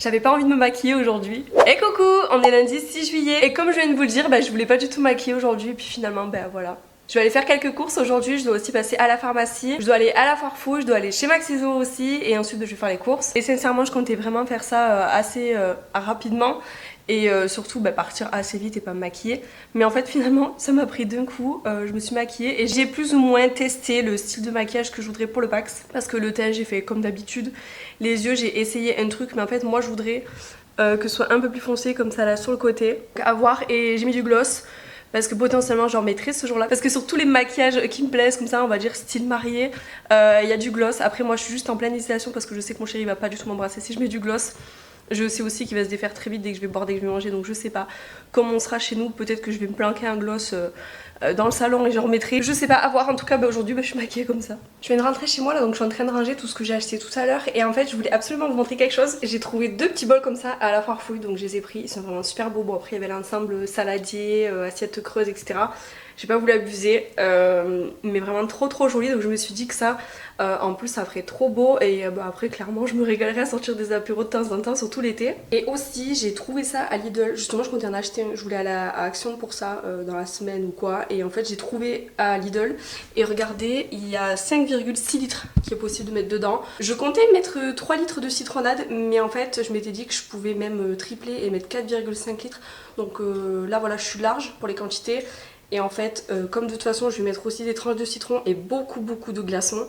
J'avais pas envie de me maquiller aujourd'hui. Et coucou, on est lundi 6 juillet et comme je viens de vous le dire, je voulais pas du tout maquiller aujourd'hui et puis finalement voilà. Je vais aller faire quelques courses aujourd'hui, je dois aussi passer à la pharmacie, je dois aller à la Foire Fou, je dois aller chez Maxiso aussi et ensuite je vais faire les courses. Et sincèrement je comptais vraiment faire ça assez rapidement et surtout partir assez vite et pas me maquiller. Mais en fait finalement ça m'a pris d'un coup, je me suis maquillée et j'ai plus ou moins testé le style de maquillage que je voudrais pour le Pax. Parce que le teint j'ai fait comme d'habitude, les yeux j'ai essayé un truc mais en fait moi je voudrais que ce soit un peu plus foncé comme ça là sur le côté. À voir, et j'ai mis du gloss. Parce que potentiellement j'en mettrai ce jour-là. Parce que sur tous les maquillages qui me plaisent comme ça, on va dire style marié, il y a du gloss. Après moi je suis juste en pleine hésitation parce que je sais que mon chéri va pas du tout m'embrasser si je mets du gloss. Je sais aussi qu'il va se défaire très vite dès que je vais boire, dès que je vais manger, donc je sais pas comment on sera chez nous. Peut-être que je vais me planquer un gloss dans le salon et je remettrai. Je sais pas, à voir. En tout cas aujourd'hui je suis maquillée comme ça. Je viens de rentrer chez moi là, donc je suis en train de ranger tout ce que j'ai acheté tout à l'heure. Et en fait je voulais absolument vous montrer quelque chose. J'ai trouvé deux petits bols comme ça à la Foire Fouille, donc je les ai pris. Ils sont vraiment super beaux. Bon après il y avait l'ensemble saladier, assiette creuse, etc. J'ai pas voulu abuser, mais vraiment trop joli, donc je me suis dit que ça, en plus ça ferait trop beau et après clairement je me régalerais à sortir des apéros de temps en temps, surtout l'été. Et aussi j'ai trouvé ça à Lidl, justement je comptais en acheter un, je voulais aller à Action pour ça dans la semaine ou quoi, et en fait j'ai trouvé à Lidl, et regardez, il y a 5,6 litres qui est possible de mettre dedans. Je comptais mettre 3 litres de citronnade, mais en fait je m'étais dit que je pouvais même tripler et mettre 4,5 litres, donc là voilà je suis large pour les quantités. Et en fait, comme de toute façon je vais mettre aussi des tranches de citron et beaucoup de glaçons,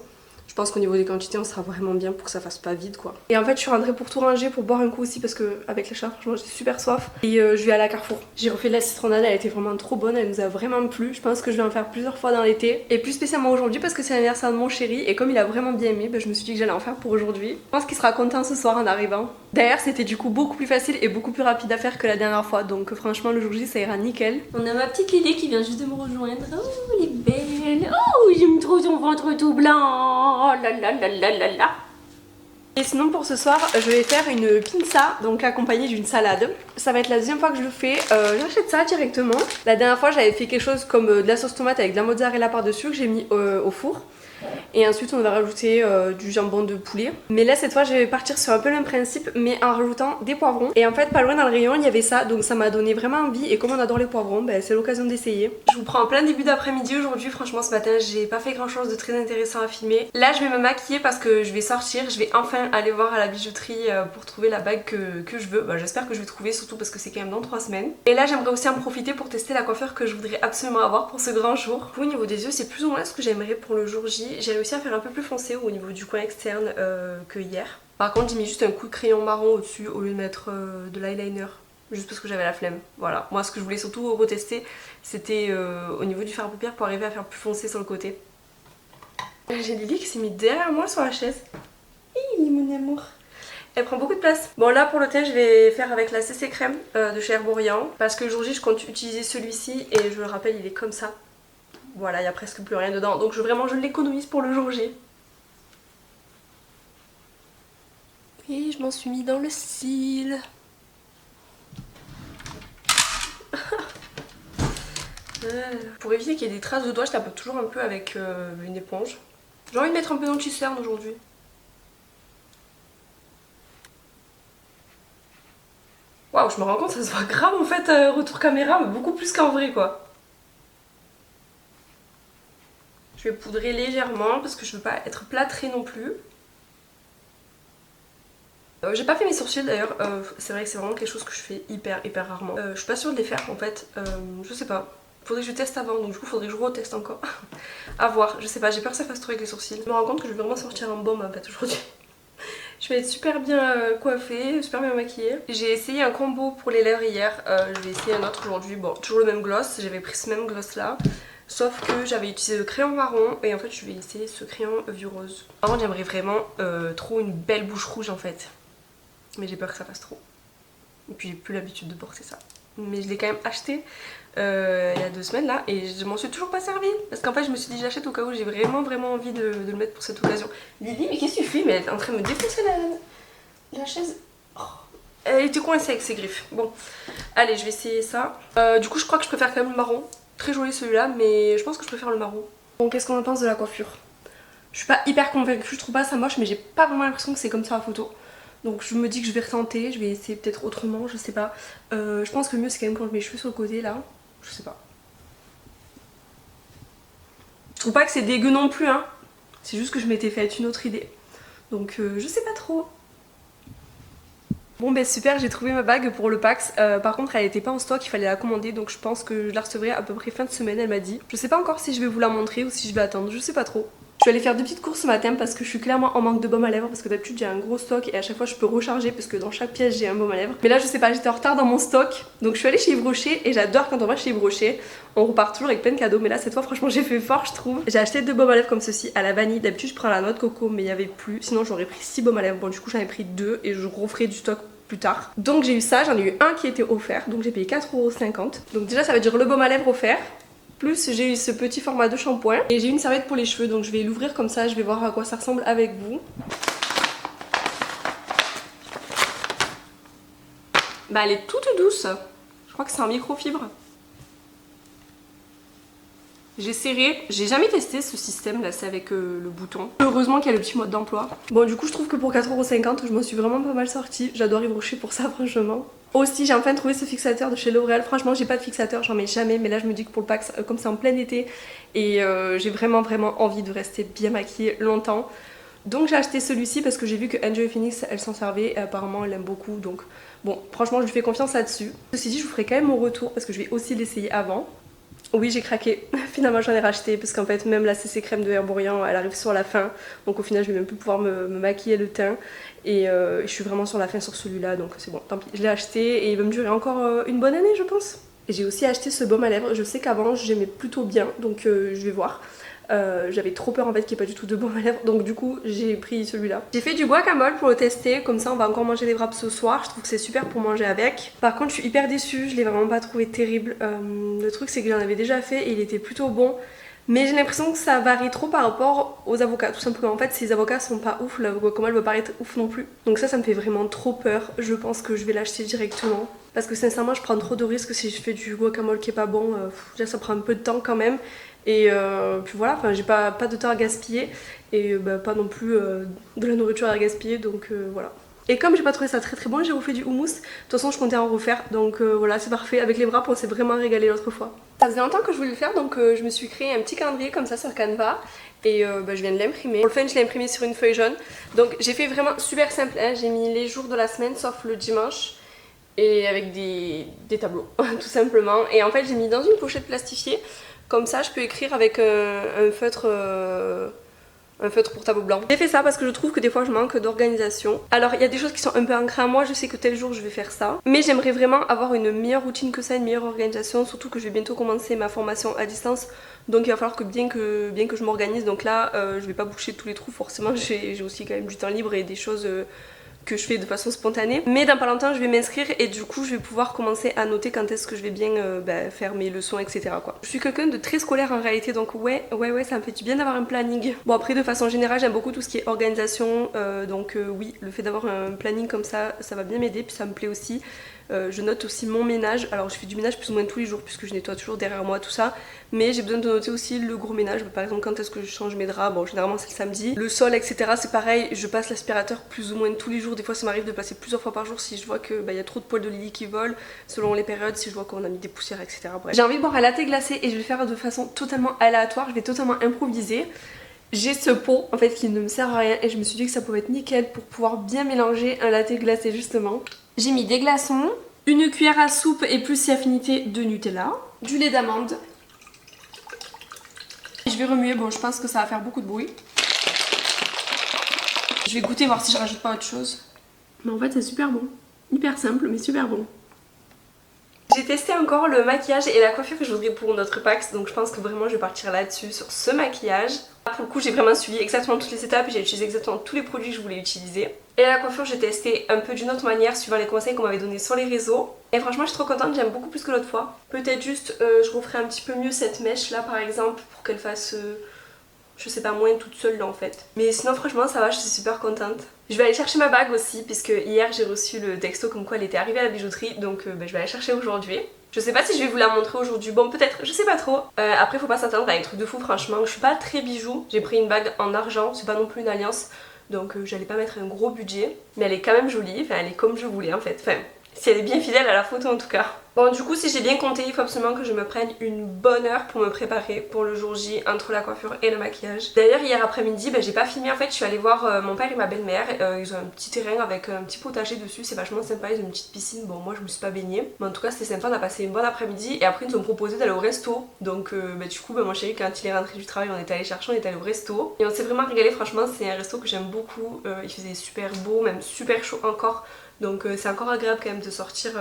je pense qu'au niveau des quantités on sera vraiment bien pour que ça fasse pas vide quoi. Et en fait je suis rentrée pour tout ranger, pour boire un coup aussi parce que avec les chats franchement j'ai super soif. Et je vais aller à Carrefour. J'ai refait de la citronnade, elle était vraiment trop bonne, elle nous a vraiment plu. Je pense que je vais en faire plusieurs fois dans l'été. Et plus spécialement aujourd'hui parce que c'est l'anniversaire de mon chéri et comme il a vraiment bien aimé, je me suis dit que j'allais en faire pour aujourd'hui. Je pense qu'il sera content ce soir en arrivant. D'ailleurs c'était du coup beaucoup plus facile et beaucoup plus rapide à faire que la dernière fois, donc franchement le jour J ça ira nickel. On a ma petite Lily qui vient juste de me rejoindre. Oh elle est belle. Oh j'aime trop son ventre tout blanc. Oh là là là là là là. Et sinon pour ce soir je vais faire une pinza, donc accompagnée d'une salade. Ça va être la deuxième fois que je le fais, j'achète ça directement. La dernière fois j'avais fait quelque chose comme de la sauce tomate avec de la mozzarella par dessus que j'ai mis au four. Et ensuite on va rajouter du jambon de poulet. Mais là cette fois je vais partir sur un peu le même principe mais en rajoutant des poivrons. Et en fait pas loin dans le rayon il y avait ça, donc ça m'a donné vraiment envie. Et comme on adore les poivrons, c'est l'occasion d'essayer. Je vous prends en plein début d'après-midi aujourd'hui. Franchement ce matin j'ai pas fait grand chose de très intéressant à filmer. Là je vais me maquiller parce que je vais sortir. Je vais enfin aller voir à la bijouterie pour trouver la bague que je veux. J'espère que je vais trouver, surtout parce que c'est quand même dans 3 semaines. Et là j'aimerais aussi en profiter pour tester la coiffure que je voudrais absolument avoir pour ce grand jour. Au niveau des yeux c'est plus ou moins ce que j'aimerais pour le jour J. J'ai réussi à faire un peu plus foncé au niveau du coin externe que hier. Par contre j'ai mis juste un coup de crayon marron au dessus au lieu de mettre de l'eyeliner, juste parce que j'avais la flemme. Voilà, moi ce que je voulais surtout retester c'était au niveau du fard à paupières pour arriver à faire plus foncé sur le côté. J'ai Lily qui s'est mise derrière moi sur la chaise. Hi mon amour. Elle prend beaucoup de place. Bon là pour le teint je vais faire avec la CC crème de chez Herborian, parce que le jour J je compte utiliser celui-ci et je le rappelle il est comme ça. Voilà, il n'y a presque plus rien dedans, donc vraiment je l'économise pour le jour J. Et je m'en suis mis dans le cil. Pour éviter qu'il y ait des traces de doigts, je tape toujours un peu avec une éponge. J'ai envie de mettre un peu d'anti-cerne aujourd'hui. Waouh, je me rends compte, ça se voit grave en fait, retour caméra, mais beaucoup plus qu'en vrai quoi. Je vais poudrer légèrement parce que je veux pas être plâtrée non plus. J'ai pas fait mes sourcils d'ailleurs, c'est vrai que c'est vraiment quelque chose que je fais hyper rarement. Je suis pas sûre de les faire en fait, je sais pas. Faudrait que je teste avant, donc du coup faudrait que je reteste encore. À voir, je sais pas, j'ai peur que ça fasse trop avec les sourcils. Je me rends compte que je vais vraiment sortir un baume en fait aujourd'hui. Je vais être super bien coiffée, super bien maquillée. J'ai essayé un combo pour les lèvres hier, je vais essayer un autre aujourd'hui. Bon, toujours le même gloss, j'avais pris ce même gloss là. Sauf que j'avais utilisé le crayon marron et en fait je vais essayer ce crayon vieux rose. Par contre j'aimerais vraiment trop une belle bouche rouge en fait. Mais j'ai peur que ça fasse trop. Et puis j'ai plus l'habitude de porter ça. Mais je l'ai quand même acheté il y a 2 semaines là et je m'en suis toujours pas servi. Parce qu'en fait je me suis dit j'achète au cas où j'ai vraiment envie de le mettre pour cette occasion. Lily, mais qu'est-ce que tu fais? Mais elle est en train de me défoncer la chaise. Oh. Elle était coincée avec ses griffes. Bon, allez je vais essayer ça. Du coup je crois que je préfère quand même le marron. Très joli celui-là mais je pense que je préfère le marron. Bon, qu'est-ce qu'on en pense de la coiffure? Je suis pas hyper convaincue, je trouve pas ça moche mais j'ai pas vraiment l'impression que c'est comme ça la photo. Donc je me dis que je vais retenter, je vais essayer peut-être autrement, je sais pas. Je pense que le mieux c'est quand même quand je mets mes cheveux sur le côté là. Je sais pas. Je trouve pas que c'est dégueu non plus hein. C'est juste que je m'étais fait une autre idée. Donc je sais pas trop. Bon ben super, j'ai trouvé ma bague pour le Pax. Par contre elle était pas en stock, il fallait la commander. Donc je pense que je la recevrai à peu près fin de semaine, elle m'a dit. Je sais pas encore si je vais vous la montrer ou si je vais attendre, je sais pas trop. Je vais aller faire 2 petites courses ce matin parce que je suis clairement en manque de baume à lèvres. Parce que d'habitude j'ai un gros stock et à chaque fois je peux recharger parce que dans chaque pièce j'ai un baume à lèvres. Mais là je sais pas, j'étais en retard dans mon stock. Donc je suis allée chez Yves Rocher et j'adore quand on va chez Yves Rocher. On repart toujours avec plein de cadeaux. Mais là cette fois franchement j'ai fait fort je trouve. J'ai acheté 2 baumes à lèvres comme ceci à la vanille. D'habitude je prends la noix de coco mais il y avait plus. Sinon j'aurais pris 6 baumes à lèvres. Bon du coup j'en ai pris 2 et je referai du stock plus tard. Donc j'ai eu ça, j'en ai eu un qui était offert. Donc j'ai payé 4,50 €. Donc déjà ça veut dire le baume à lèvres offert. Plus j'ai eu ce petit format de shampoing et j'ai une serviette pour les cheveux donc je vais l'ouvrir comme ça, je vais voir à quoi ça ressemble avec vous. Bah elle est toute douce, je crois que c'est en microfibre. J'ai serré, j'ai jamais testé ce système là, c'est avec le bouton. Heureusement qu'il y a le petit mode d'emploi. Bon du coup je trouve que pour 4,50 € je m'en suis vraiment pas mal sortie. J'adore Yves Rocher pour ça franchement. Aussi j'ai enfin trouvé ce fixateur de chez L'Oréal. Franchement j'ai pas de fixateur, j'en mets jamais. Mais là je me dis que pour le Pax, comme c'est en plein été et j'ai vraiment envie de rester bien maquillée longtemps. Donc j'ai acheté celui-ci parce que j'ai vu que Enjoy Phoenix elle s'en servait et apparemment elle aime beaucoup. Donc bon franchement je lui fais confiance là-dessus. Ceci dit je vous ferai quand même mon retour parce que je vais aussi l'essayer avant. Oui j'ai craqué, finalement j'en ai racheté parce qu'en fait même la CC crème de Herborian elle arrive sur la fin. Donc au final je vais même plus pouvoir me maquiller le teint. Et je suis vraiment sur la fin sur celui-là donc c'est bon, tant pis. Je l'ai acheté et il va me durer encore une bonne année je pense. Et j'ai aussi acheté ce baume à lèvres, je sais qu'avant j'aimais plutôt bien donc je vais voir. J'avais trop peur en fait qu'il n'y ait pas du tout de baume à lèvres donc du coup j'ai pris celui-là. J'ai fait du guacamole pour le tester, comme ça on va encore manger des wraps ce soir, je trouve que c'est super pour manger avec. Par contre je suis hyper déçue, je l'ai vraiment pas trouvé terrible. Le truc c'est que j'en avais déjà fait et il était plutôt bon. Mais j'ai l'impression que ça varie trop par rapport aux avocats tout simplement. En fait si les avocats sont pas ouf, le guacamole va pas être ouf non plus. Donc ça me fait vraiment trop peur, je pense que je vais l'acheter directement. Parce que sincèrement je prends trop de risques si je fais du guacamole qui est pas bon, déjà ça prend un peu de temps quand même. Et puis voilà, enfin j'ai pas de temps à gaspiller et pas non plus de la nourriture à gaspiller donc voilà. Et comme j'ai pas trouvé ça très bon, j'ai refait du houmous. De toute façon je comptais en refaire donc voilà c'est parfait. Avec les wraps on s'est vraiment régalé l'autre fois. Ça faisait longtemps que je voulais le faire donc je me suis créé un petit calendrier comme ça sur Canva. Et je viens de l'imprimer. Pour le fun je l'ai imprimé sur une feuille jaune. Donc j'ai fait vraiment super simple hein. J'ai mis les jours de la semaine sauf le dimanche. Et avec des tableaux tout simplement. Et en fait j'ai mis dans une pochette plastifiée. Comme ça je peux écrire avec un feutre pour tableau blanc. J'ai fait ça parce que je trouve que des fois je manque d'organisation. Alors il y a des choses qui sont un peu ancrées à moi, je sais que tel jour je vais faire ça. Mais j'aimerais vraiment avoir une meilleure routine que ça, une meilleure organisation. Surtout que je vais bientôt commencer ma formation à distance. Donc il va falloir que bien que je m'organise. Donc là je vais pas boucher tous les trous forcément. J'ai aussi quand même du temps libre et des choses... que je fais de façon spontanée. Mais dans pas longtemps je vais m'inscrire et du coup je vais pouvoir commencer à noter quand est-ce que je vais bien faire mes leçons etc quoi. Je suis quelqu'un de très scolaire en réalité donc ouais ça me fait du bien d'avoir un planning. Bon après de façon générale j'aime beaucoup tout ce qui est organisation donc oui le fait d'avoir un planning comme ça va bien m'aider puis ça me plaît aussi. Je note aussi mon ménage, alors je fais du ménage plus ou moins tous les jours puisque je nettoie toujours derrière moi tout ça, mais j'ai besoin de noter aussi le gros ménage, par exemple quand est-ce que je change mes draps, bon généralement c'est le samedi, le sol etc c'est pareil, je passe l'aspirateur plus ou moins tous les jours, des fois ça m'arrive de passer plusieurs fois par jour si je vois que y a trop de poils de Lily qui volent, selon les périodes, si je vois qu'on a mis des poussières etc. Bref. J'ai envie de boire un latte glacé et je vais le faire de façon totalement aléatoire, je vais totalement improviser. J'ai ce pot en fait qui ne me sert à rien et je me suis dit que ça pouvait être nickel pour pouvoir bien mélanger un latte glacé justement. J'ai mis des glaçons, une cuillère à soupe et plus si affinité de Nutella, du lait d'amande. Je vais remuer, bon je pense que ça va faire beaucoup de bruit. Je vais goûter voir si je rajoute pas autre chose. Mais en fait c'est super bon, hyper simple mais super bon. J'ai testé encore le maquillage et la coiffure que je voudrais pour notre Pax, donc je pense que vraiment je vais partir là-dessus sur ce maquillage. Pour le coup j'ai vraiment suivi exactement toutes les étapes et j'ai utilisé exactement tous les produits que je voulais utiliser. Et la coiffure j'ai testé un peu d'une autre manière suivant les conseils qu'on m'avait donnés sur les réseaux. Et franchement je suis trop contente, j'aime beaucoup plus que l'autre fois. Peut-être juste je referai un petit peu mieux cette mèche là par exemple pour qu'elle fasse... je sais pas, moins toute seule là en fait. Mais sinon franchement ça va, je suis super contente. Je vais aller chercher ma bague aussi puisque hier j'ai reçu le texto comme quoi elle était arrivée à la bijouterie. Donc je vais aller chercher aujourd'hui. Je sais pas si je vais vous la montrer aujourd'hui, bon peut-être, je sais pas trop. Après faut pas s'attendre à des trucs de fou franchement, je suis pas très bijoux. J'ai pris une bague en argent, c'est pas non plus une alliance. donc j'allais pas mettre un gros budget. Mais elle est quand même jolie, enfin elle est comme je voulais en fait. Enfin, si elle est bien fidèle à la photo en tout cas. Bon du coup si j'ai bien compté, il faut absolument que je me prenne une bonne heure pour me préparer pour le jour J entre la coiffure et le maquillage. D'ailleurs hier après-midi j'ai pas filmé en fait, je suis allée voir mon père et ma belle-mère. Ils ont un petit terrain avec un petit potager dessus, c'est vachement sympa, ils ont une petite piscine. Bon moi je me suis pas baignée, mais en tout cas c'était sympa, on a passé une bonne après-midi et après ils nous ont proposé d'aller au resto. Donc du coup mon chéri quand il est rentré du travail on est allé chercher, on est allé au resto et on s'est vraiment régalé. Franchement c'est un resto que j'aime beaucoup, il faisait super beau, même super chaud encore. Donc c'est encore agréable quand même de sortir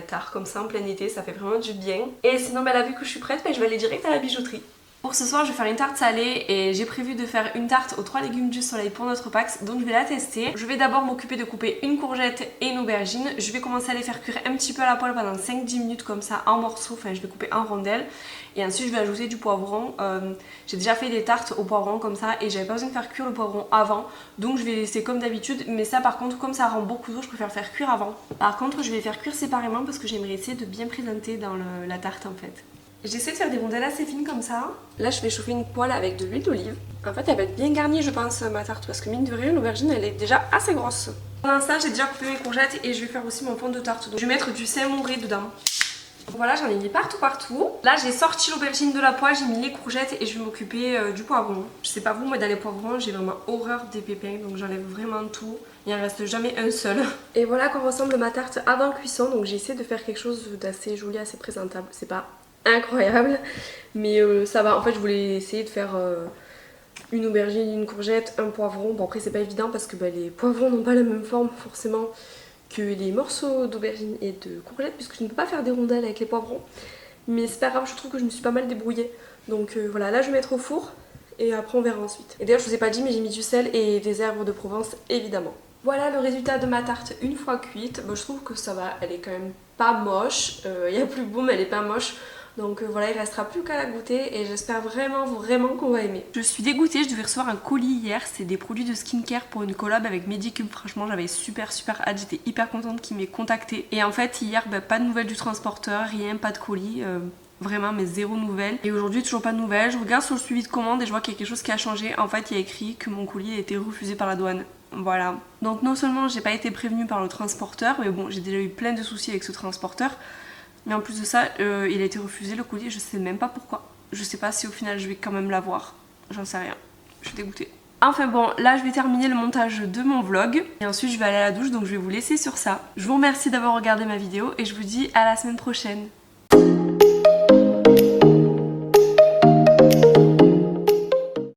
tard comme ça en plein été, ça fait vraiment du bien. Et sinon là vu que je suis prête, je vais aller direct à la bijouterie. Pour ce soir je vais faire une tarte salée et j'ai prévu de faire une tarte aux 3 légumes du soleil pour notre Pax, donc je vais la tester. Je vais d'abord m'occuper de couper une courgette et une aubergine. Je vais commencer à les faire cuire un petit peu à la poêle pendant 5-10 minutes comme ça en morceaux, enfin je vais couper en rondelles. Et ensuite je vais ajouter du poivron. J'ai déjà fait des tartes au poivron comme ça et j'avais pas besoin de faire cuire le poivron avant, donc je vais laisser comme d'habitude. Mais ça par contre comme ça rend beaucoup d'eau, je préfère faire cuire avant. Par contre je vais les faire cuire séparément parce que j'aimerais essayer de bien présenter dans la tarte en fait. J'essaie de faire des rondelles assez fines comme ça. Là je vais chauffer une poêle avec de l'huile d'olive. En fait elle va être bien garnie je pense ma tarte, parce que mine de rien l'aubergine elle est déjà assez grosse. Pour l'instant j'ai déjà coupé mes courgettes et je vais faire aussi mon fond de tarte. Donc je vais mettre du Saint-Mauré dedans. Voilà, j'en ai mis partout. Là j'ai sorti l'aubergine de la poêle, j'ai mis les courgettes et je vais m'occuper du poivron. Je sais pas vous, moi dans les poivrons j'ai vraiment horreur des pépins, donc j'enlève vraiment tout. Il en reste jamais un seul. Et voilà à quoi ressemble ma tarte avant cuisson. Donc j'ai essayé de faire quelque chose d'assez joli, assez présentable. C'est pas incroyable mais ça va. En fait je voulais essayer de faire une aubergine, une courgette, un poivron. Bon après c'est pas évident parce que les poivrons n'ont pas la même forme forcément que les morceaux d'aubergine et de courgette, puisque je ne peux pas faire des rondelles avec les poivrons. Mais c'est pas grave, je trouve que je me suis pas mal débrouillée. Donc voilà, là je vais mettre au four et après on verra ensuite. Et d'ailleurs je vous ai pas dit mais j'ai mis du sel et des herbes de Provence évidemment. Voilà le résultat de ma tarte une fois cuite. Bon, je trouve que ça va, elle est quand même pas moche. Il y a plus beau mais elle est pas moche. Donc voilà, il restera plus qu'à la goûter et j'espère vraiment qu'on va aimer. Je suis dégoûtée, je devais recevoir un colis hier, c'est des produits de skincare pour une collab avec Medicube. Franchement j'avais super hâte, j'étais hyper contente qu'il m'ait contacté. Et en fait hier, pas de nouvelles du transporteur, rien, pas de colis. Vraiment mais zéro nouvelle. Et aujourd'hui toujours pas de nouvelles. Je regarde sur le suivi de commande et je vois qu'il y a quelque chose qui a changé. En fait il y a écrit que mon colis a été refusé par la douane. Voilà. Donc non seulement j'ai pas été prévenue par le transporteur, mais bon j'ai déjà eu plein de soucis avec ce transporteur. Mais en plus de ça, il a été refusé le colis, je sais même pas pourquoi. Je sais pas si au final je vais quand même l'avoir. J'en sais rien. Je suis dégoûtée. Enfin bon, là je vais terminer le montage de mon vlog. Et ensuite je vais aller à la douche, donc je vais vous laisser sur ça. Je vous remercie d'avoir regardé ma vidéo et je vous dis à la semaine prochaine.